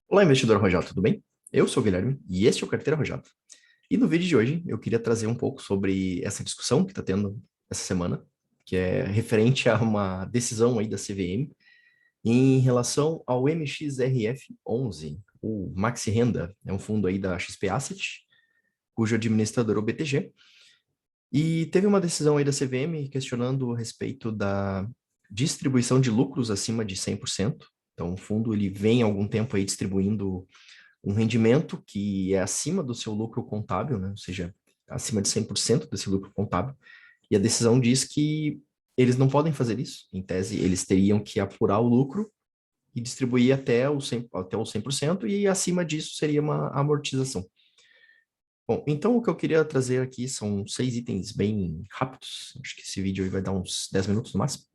Olá, investidor arrojado, tudo bem? Eu sou o Guilherme e este é o Carteira Arrojada. E no vídeo de hoje eu queria trazer um pouco sobre essa discussão que está tendo essa semana, que é referente a uma decisão aí da CVM em relação ao MXRF11, o Maxi Renda, é um fundo aí da XP Asset, cujo administrador é o BTG. E teve uma decisão aí da CVM questionando a respeito da distribuição de lucros acima de 100%. Então, o fundo ele vem há algum tempo aí distribuindo um rendimento que é acima do seu lucro contábil, né? Ou seja, acima de 100% desse lucro contábil. E a decisão diz que eles não podem fazer isso. Em tese, eles teriam que apurar o lucro e distribuir até o 100% e acima disso seria uma amortização. Bom, então o que eu queria trazer aqui são 6 itens bem rápidos. Acho que esse vídeo aí vai dar uns 10 minutos no máximo.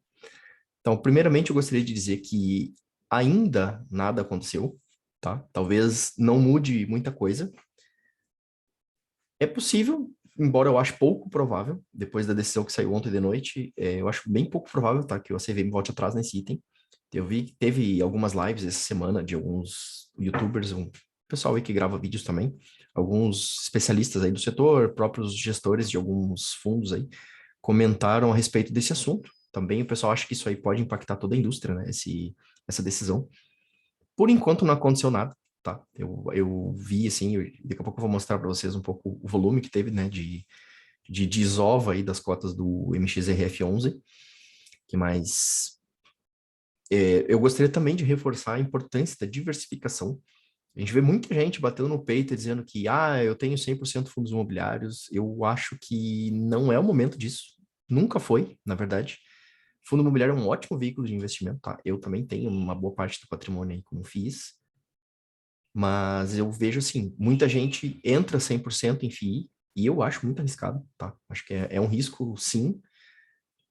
Então, primeiramente, eu gostaria de dizer que ainda nada aconteceu, tá? Talvez não mude muita coisa. É possível, embora eu ache pouco provável, depois da decisão que saiu ontem de noite, eu acho bem pouco provável, tá, que o CVM volte atrás nesse item. Eu vi que teve algumas lives essa semana de alguns YouTubers, um pessoal aí que grava vídeos também, alguns especialistas aí do setor, próprios gestores de alguns fundos aí, comentaram a respeito desse assunto. Também o pessoal acha que isso aí pode impactar toda a indústria, né, essa decisão. Por enquanto não aconteceu nada, tá? Eu vi, assim, daqui a pouco eu vou mostrar para vocês um pouco o volume que teve, né, de desova aí das cotas do MXRF11, que mais... eu gostaria também de reforçar a importância da diversificação. A gente vê muita gente batendo no peito e dizendo que, eu tenho 100% fundos imobiliários. Eu acho que não é o momento disso. Nunca foi, na verdade. Fundo imobiliário é um ótimo veículo de investimento, tá? Eu também tenho uma boa parte do patrimônio aí como FIIs. Mas eu vejo assim, muita gente entra 100% em FII e eu acho muito arriscado, tá? Acho que é um risco, sim.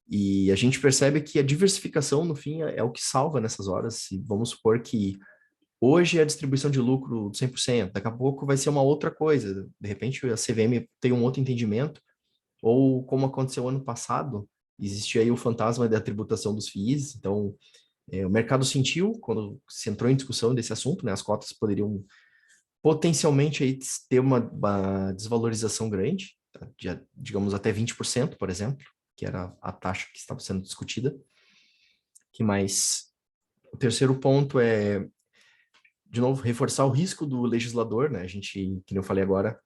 E a gente percebe que a diversificação, no fim, é o que salva nessas horas. E vamos supor que hoje é a distribuição de lucro de 100%, daqui a pouco vai ser uma outra coisa. De repente a CVM tem um outro entendimento, ou como aconteceu ano passado, existia aí o fantasma da tributação dos FIIs. Então, o mercado sentiu quando se entrou em discussão desse assunto, né? As cotas poderiam potencialmente aí ter uma desvalorização grande, tá? Digamos até 20%, por exemplo, que era a taxa que estava sendo discutida. Que mais? O terceiro ponto é, de novo, reforçar o risco do legislador, né? A gente, que eu falei agora,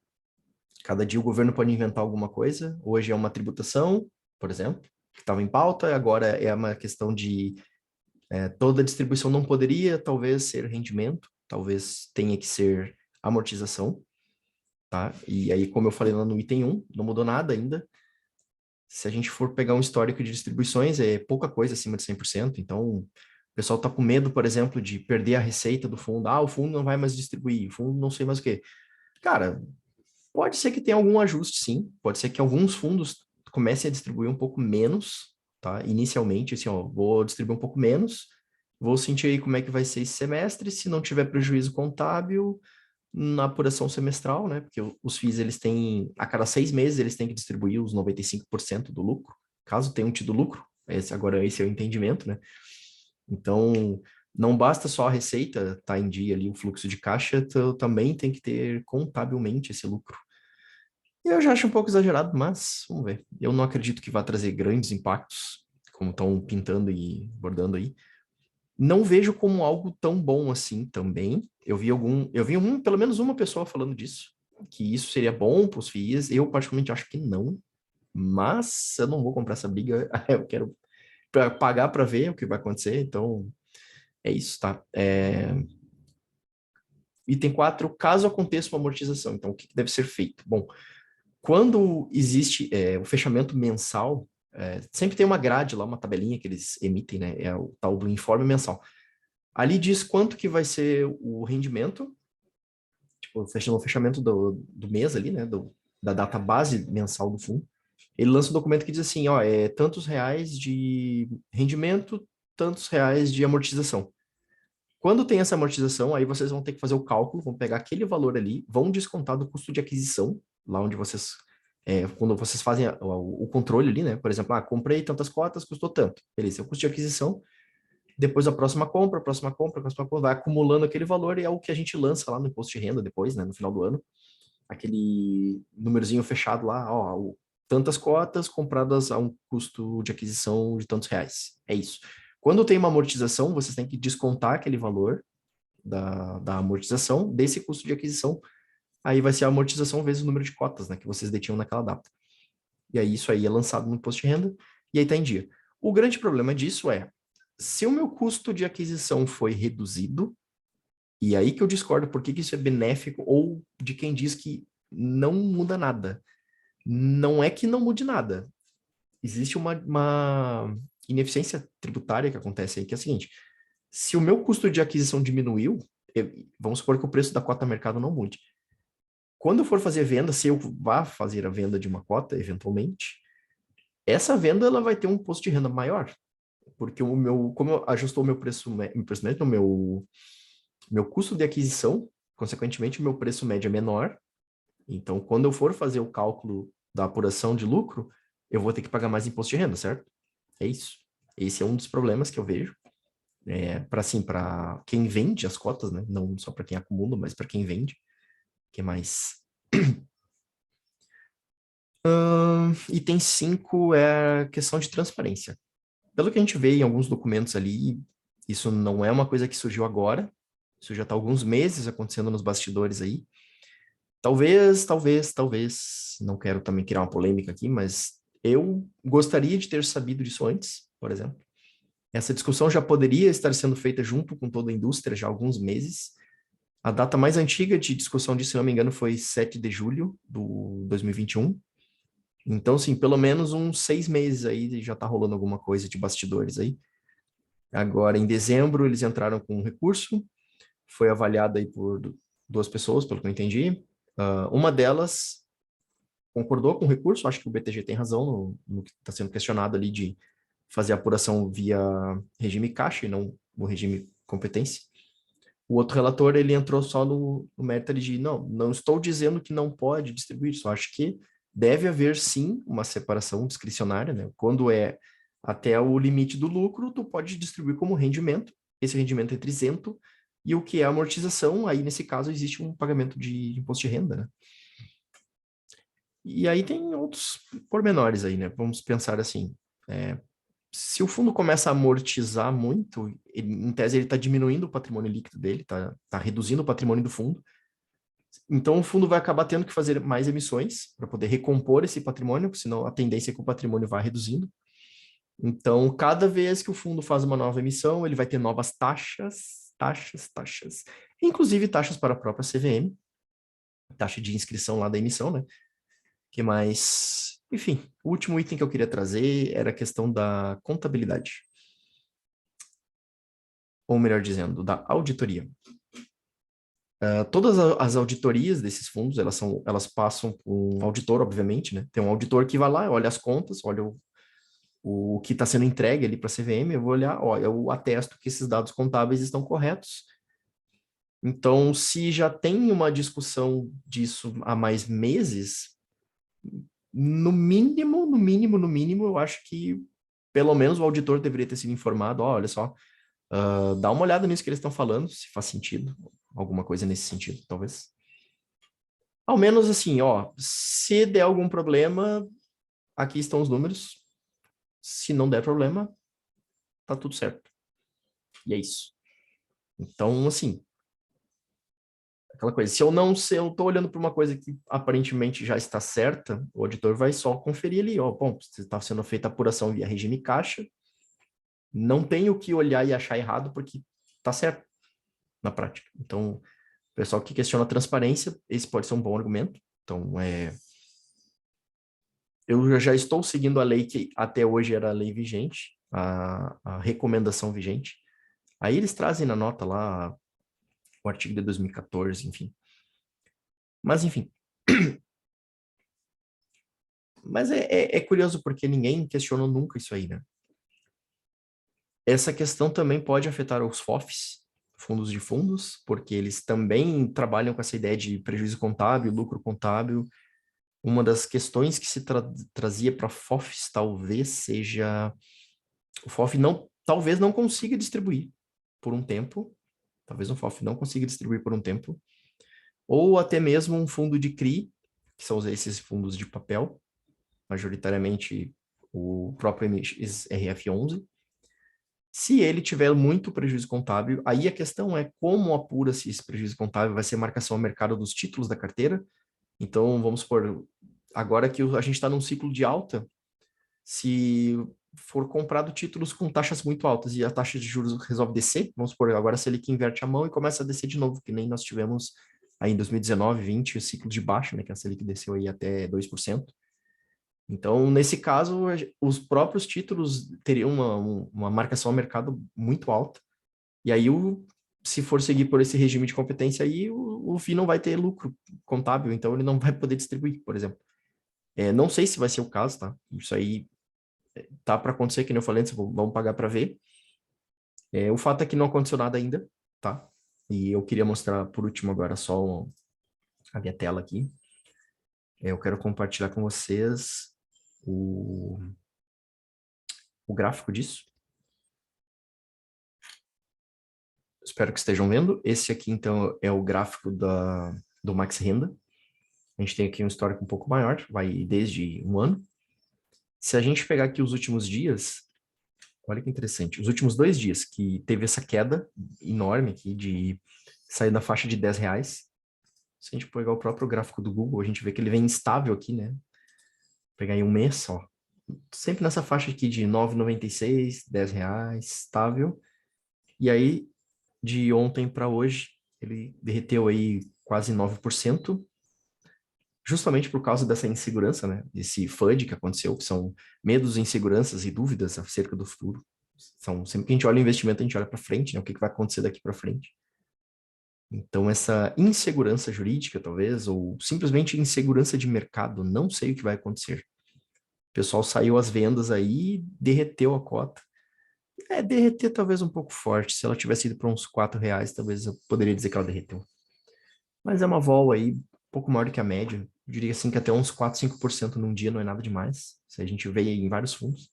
cada dia o governo pode inventar alguma coisa. Hoje é uma tributação, por exemplo, que estava em pauta, agora é uma questão de toda a distribuição não poderia, talvez, ser rendimento, talvez tenha que ser amortização. Tá? E aí, como eu falei lá no item 1, não mudou nada ainda. Se a gente for pegar um histórico de distribuições, é pouca coisa acima de 100%. Então, o pessoal está com medo, por exemplo, de perder a receita do fundo. O fundo não vai mais distribuir, o fundo não sei mais o quê. Cara, pode ser que tenha algum ajuste, sim. Pode ser que alguns fundos comecem a distribuir um pouco menos, tá? Inicialmente, assim, ó, vou distribuir um pouco menos, vou sentir aí como é que vai ser esse semestre. Se não tiver prejuízo contábil, na apuração semestral, né? Porque os FIIs, eles têm, a cada 6 meses, eles têm que distribuir os 95% do lucro, caso tenham tido lucro. Esse é o entendimento, né? Então, não basta só a receita estar em dia ali, o fluxo de caixa, também tem que ter contabilmente esse lucro. Eu já acho um pouco exagerado, mas vamos ver. Eu não acredito que vá trazer grandes impactos, como estão pintando e bordando aí. Não vejo como algo tão bom assim também. Pelo menos uma pessoa falando disso, que isso seria bom para os FIIs. Eu particularmente acho que não, mas eu não vou comprar essa briga. Eu quero pagar para ver o que vai acontecer. Então é isso, tá? Item 4, caso aconteça uma amortização, então o que deve ser feito? Bom, quando existe o fechamento mensal, sempre tem uma grade lá, uma tabelinha que eles emitem, né? É o tal do informe mensal. Ali diz quanto que vai ser o rendimento, tipo, no fechamento do mês ali, né, da data base mensal do fundo. Ele lança um documento que diz assim, ó, tantos reais de rendimento, tantos reais de amortização. Quando tem essa amortização, aí vocês vão ter que fazer o cálculo, vão pegar aquele valor ali, vão descontar do custo de aquisição, lá onde vocês, quando vocês fazem o controle ali, né, por exemplo, comprei tantas cotas, custou tanto. Beleza, é o custo de aquisição. Depois a próxima compra, a próxima compra, a próxima compra, vai acumulando aquele valor e é o que a gente lança lá no imposto de renda depois, né, no final do ano. Aquele númerozinho fechado lá, ó, tantas cotas compradas a um custo de aquisição de tantos reais. É isso. Quando tem uma amortização, vocês têm que descontar aquele valor da amortização desse custo de aquisição. Aí vai ser a amortização vezes o número de cotas, né, que vocês detinham naquela data. E aí isso aí é lançado no imposto de renda e aí tá em dia. O grande problema disso é, se o meu custo de aquisição foi reduzido, e aí que eu discordo por que que isso é benéfico ou de quem diz que não muda nada. Não é que não mude nada. Existe uma ineficiência tributária que acontece aí, que é a seguinte: se o meu custo de aquisição diminuiu, vamos supor que o preço da cota mercado não mude. Quando eu for fazer venda, se eu vá fazer a venda de uma cota, eventualmente, essa venda ela vai ter um imposto de renda maior, porque como ajustou o meu preço, médio, o meu custo de aquisição, consequentemente, o meu preço médio é menor. Então, quando eu for fazer o cálculo da apuração de lucro, eu vou ter que pagar mais imposto de renda, certo? É isso. Esse é um dos problemas que eu vejo. Para assim, para quem vende as cotas, né? Não só para quem acumula, mas para quem vende, que é mais. Item 5 é a questão de transparência. Pelo que a gente vê em alguns documentos ali, isso não é uma coisa que surgiu agora, isso já está há alguns meses acontecendo nos bastidores aí. Talvez, não quero também criar uma polêmica aqui, mas eu gostaria de ter sabido disso antes, por exemplo. Essa discussão já poderia estar sendo feita junto com toda a indústria já há alguns meses. A data mais antiga de discussão disso, se não me engano, foi 7 de julho de 2021. Então, sim, pelo menos uns 6 meses aí já está rolando alguma coisa de bastidores aí. Agora, em dezembro, eles entraram com um recurso, foi avaliado aí por duas pessoas, pelo que eu entendi. Uma delas concordou com o recurso, acho que o BTG tem razão no que está sendo questionado ali de fazer a apuração via regime caixa e não no regime competência. O outro relator, ele entrou só no mérito de, não estou dizendo que não pode distribuir, só acho que deve haver sim uma separação discricionária, né? Quando é até o limite do lucro, tu pode distribuir como rendimento, esse rendimento é isento, e o que é amortização, aí nesse caso existe um pagamento de imposto de renda, né? E aí tem outros pormenores aí, né? Vamos pensar assim, se o fundo começa a amortizar muito, em tese ele está diminuindo o patrimônio líquido dele, tá reduzindo o patrimônio do fundo, então o fundo vai acabar tendo que fazer mais emissões para poder recompor esse patrimônio, senão a tendência é que o patrimônio vá reduzindo. Então, cada vez que o fundo faz uma nova emissão, ele vai ter novas taxas, inclusive taxas para a própria CVM, taxa de inscrição lá da emissão, né? Que mais? Enfim, o último item que eu queria trazer era a questão da contabilidade. Ou melhor dizendo, da auditoria. Todas as auditorias desses fundos, elas passam por um auditor, obviamente, né? Tem um auditor que vai lá, olha as contas, olha o que está sendo entregue ali para a CVM, eu vou olhar, ó, eu atesto que esses dados contábeis estão corretos. Então, se já tem uma discussão disso há mais meses, no mínimo, eu acho que pelo menos o auditor deveria ter sido informado, ó, olha só, dá uma olhada nisso que eles estão falando, se faz sentido, alguma coisa nesse sentido, talvez. Ao menos assim, ó, se der algum problema, aqui estão os números. Se não der problema, tá tudo certo. E é isso. Então, assim, aquela coisa, se eu tô olhando para uma coisa que aparentemente já está certa, o auditor vai só conferir ali, ó, bom, se está sendo feita apuração via regime caixa, não tem o que olhar e achar errado porque tá certo na prática. Então, o pessoal que questiona a transparência, esse pode ser um bom argumento. Então, eu já estou seguindo a lei que até hoje era a lei vigente, a recomendação vigente. Aí eles trazem na nota lá o artigo de 2014, enfim. Mas, enfim. Mas é curioso porque ninguém questionou nunca isso aí, né? Essa questão também pode afetar os FOFs, fundos de fundos, porque eles também trabalham com essa ideia de prejuízo contábil, lucro contábil. Uma das questões que se trazia para FOFs talvez seja o FOF não talvez não consiga distribuir por um tempo, talvez um FOF não consiga distribuir por um tempo, ou até mesmo um fundo de CRI, que são esses fundos de papel, majoritariamente o próprio RF11. Se ele tiver muito prejuízo contábil, aí a questão é como apura-se esse prejuízo contábil, vai ser marcação ao mercado dos títulos da carteira. Então, vamos supor, agora que a gente está num ciclo de alta, se for comprado títulos com taxas muito altas e a taxa de juros resolve descer, vamos supor, agora a Selic inverte a mão e começa a descer de novo, que nem nós tivemos aí em 2019, 20, o ciclo de baixa, né, que a Selic desceu aí até 2%. Então, nesse caso, os próprios títulos teriam uma marcação ao mercado muito alta. E aí, se for seguir por esse regime de competência aí, o FII não vai ter lucro contábil, então ele não vai poder distribuir, por exemplo. Não sei se vai ser o caso, tá? Isso aí tá para acontecer, que nem eu falei antes, vamos pagar para ver. O fato é que não aconteceu nada ainda, tá? E eu queria mostrar por último agora só a minha tela aqui. Eu quero compartilhar com vocês o, o gráfico disso. Espero que estejam vendo. Esse aqui, então, é o gráfico do Max Renda. A gente tem aqui um histórico um pouco maior, vai desde um ano. Se a gente pegar aqui os últimos dias, olha que interessante, os últimos 2 dias que teve essa queda enorme aqui de sair da faixa de R$ 10. Se a gente pegar o próprio gráfico do Google, a gente vê que ele vem instável aqui, né? Vou pegar aí um mês, ó. Sempre nessa faixa aqui de R$ 9,96, R$ 10, estável. E aí, de ontem para hoje, ele derreteu aí quase 9%, justamente por causa dessa insegurança, né? Esse FUD que aconteceu, que são medos, inseguranças e dúvidas acerca do futuro. Sempre que a gente olha o investimento, a gente olha para frente, né? O que vai acontecer daqui para frente. Então, essa insegurança jurídica, talvez, ou simplesmente insegurança de mercado, não sei o que vai acontecer. O pessoal saiu às vendas aí, derreteu a cota. Derreter talvez um pouco forte. Se ela tivesse ido para uns R$ 4, talvez eu poderia dizer que ela derreteu. Mas é uma vol aí um pouco maior do que a média. Eu diria assim que até uns 4, 5% num dia não é nada demais. Se a gente vê aí em vários fundos.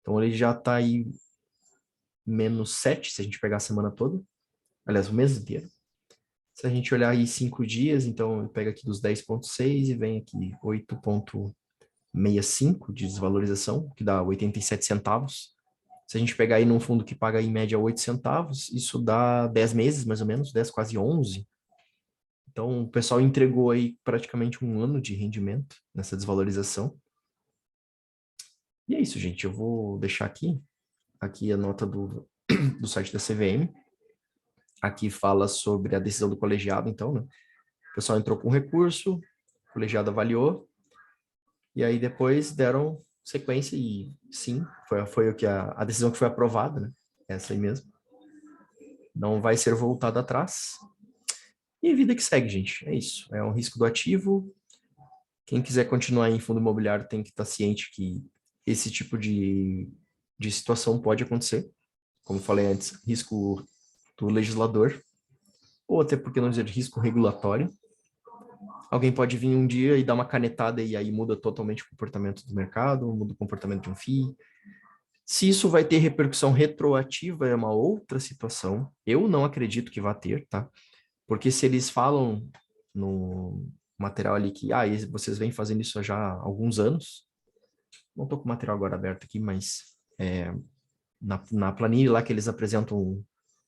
Então ele já está aí -7, se a gente pegar a semana toda. Aliás, o mês inteiro. Se a gente olhar aí 5 dias, então pega aqui dos 10,6 e vem aqui 8,65 de desvalorização, que dá 87 centavos. Se a gente pegar aí num fundo que paga em média 8 centavos, isso dá 10 meses, mais ou menos, 10, quase 11. Então, o pessoal entregou aí praticamente um ano de rendimento nessa desvalorização. E é isso, gente. Eu vou deixar aqui a nota do site da CVM. Aqui fala sobre a decisão do colegiado, então, né? O pessoal entrou com recurso, o colegiado avaliou, e aí depois deram sequência e sim, foi o que a decisão que foi aprovada, né? Essa aí mesmo. Não vai ser voltada atrás. E vida que segue, gente. É isso. É um risco do ativo. Quem quiser continuar em fundo imobiliário tem que estar ciente que esse tipo de situação pode acontecer. Como falei antes, risco do legislador, ou até porque não dizer risco regulatório. Alguém pode vir um dia e dar uma canetada e aí muda totalmente o comportamento do mercado, muda o comportamento de um FII. Se isso vai ter repercussão retroativa é uma outra situação. Eu não acredito que vá ter, tá? Porque se eles falam no material ali que vocês vêm fazendo isso já há alguns anos, não estou com o material agora aberto aqui, mas na planilha lá que eles apresentam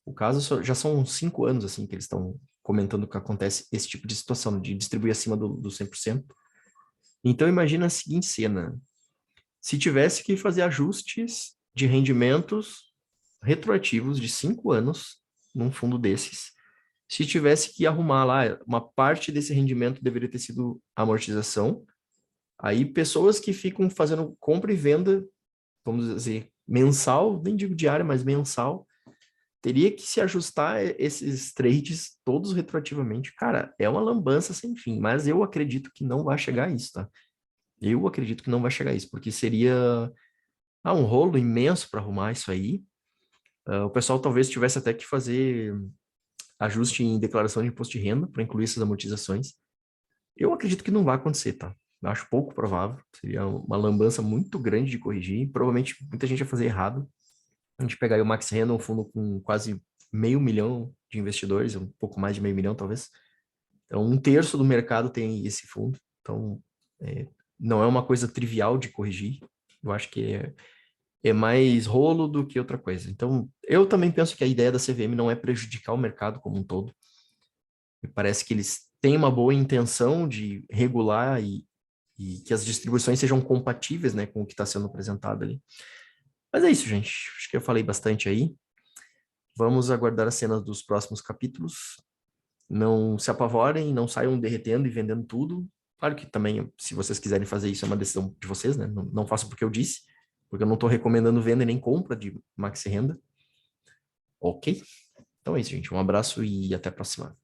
o caso, já são uns 5 anos assim que eles estão comentando que acontece esse tipo de situação, de distribuir acima do 100%. Então imagina a seguinte cena, se tivesse que fazer ajustes de rendimentos retroativos de 5 anos num fundo desses, se tivesse que arrumar lá, uma parte desse rendimento deveria ter sido amortização, aí pessoas que ficam fazendo compra e venda, vamos dizer, mensal, nem digo diária, mas mensal, teria que se ajustar esses trades todos retroativamente. Cara, é uma lambança sem fim, mas eu acredito que não vai chegar a isso, tá? Eu acredito que não vai chegar a isso, porque seria um rolo imenso para arrumar isso aí. O pessoal talvez tivesse até que fazer ajuste em declaração de imposto de renda para incluir essas amortizações. Eu acredito que não vai acontecer, tá? Eu acho pouco provável. Seria uma lambança muito grande de corrigir. Provavelmente muita gente vai fazer errado. A gente pegar aí o Max Renda, um fundo com quase 500 mil de investidores, um pouco mais de 500 mil, talvez. Então, um terço do mercado tem esse fundo. Então, é, não é uma coisa trivial de corrigir. Eu acho que é mais rolo do que outra coisa. Então, eu também penso que a ideia da CVM não é prejudicar o mercado como um todo. Me parece que eles têm uma boa intenção de regular e que as distribuições sejam compatíveis, né, com o que está sendo apresentado ali. Mas é isso, gente. Acho que eu falei bastante aí. Vamos aguardar as cenas dos próximos capítulos. Não se apavorem, não saiam derretendo e vendendo tudo. Claro que também, se vocês quiserem fazer isso, é uma decisão de vocês, né? Não façam porque eu disse, porque eu não estou recomendando venda e nem compra de maxi renda. Ok? Então é isso, gente. Um abraço e até a próxima.